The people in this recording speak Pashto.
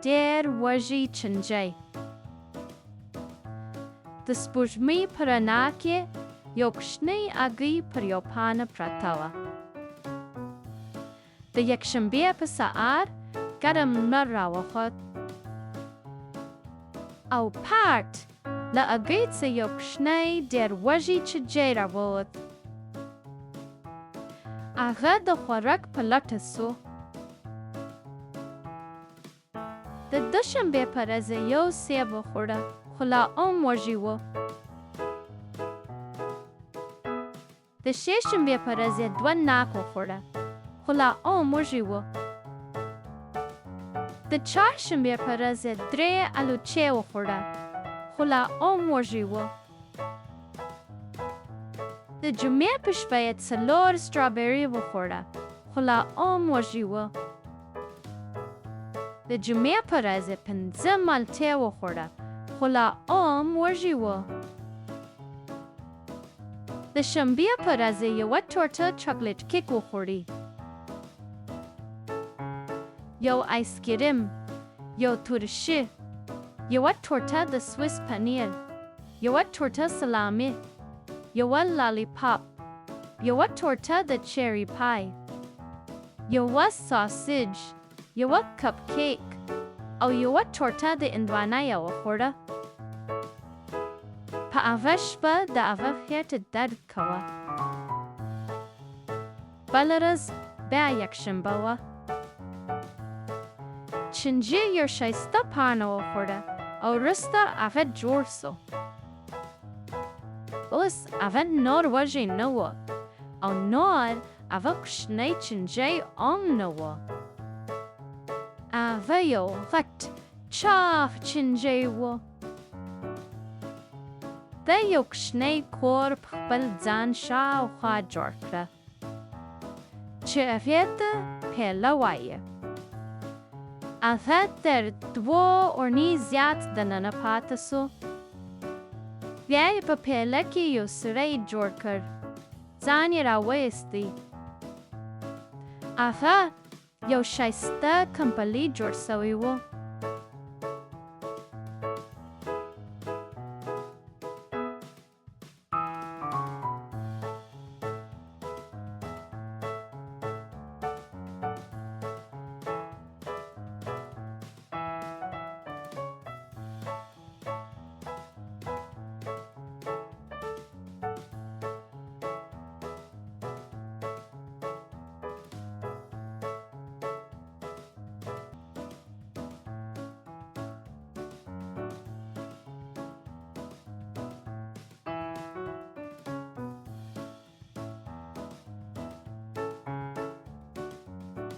ډېر وږی چینجی. د سپوږمۍ په رڼا کې یو کوچنی هګۍ پر یو پاڼه پرته وه. د یکشنبې په سهار ګرم لمر راوخوت او پټ له هګۍ څخه یو کوچنی ډېر وږی چینجی راووت. هغه د خوراک په لټه سو. د دوشنبې په ورځ یو سیب وخوړه خو لا هم وږی و. د ششنبې په ورځ دوه ناک وخوړه خو لا هم وږی و. د چهارشنبې په ورځ درې الوچې وخوړه خو لا هم وږی و. د جمعې په شپه یې 4 سټرابري وخوړه خو لا هم وږی و. د جمعې په ورځ 5 مالټې وخوړه خو لا هم وږی و. د شنبې په ورځ یوه ټوټه چاکلیټ کیک وخوړی، یو آیسکریم، یو ترشي، یوه ټوټه د سویس پنیر، یوه ټوټه سلامي، یوه لالیپاپ، یوه ټوټه د چیری پای، یوه ساسج، یوه کپ کیک او یوه ټوټه د هندوانه یې وخوړه. په هغه شپه د هغه خېټه درد کوه. بله ورځ بیا یکشنبه وه. چینجي یو ښایسته پاڼه وخوړه او وروسته هغه جوړ سو. اوس هغه نور وږی نه و او نور هغه کوچنی چینجی هم نه و. هغه یو غټ چاغ چینجی و. د یو کوچنی کور په خپل ځان شاوخوا جوړ کړه چې هغې ته پیله وایه. هغه تر 2 اونۍ زیات دننه پاته سو. بیا یې په پیله کې یو سری جوړ کړ. ځان یې راوایستی. هغه یو ښایسته کمپلي جوړ سوی و.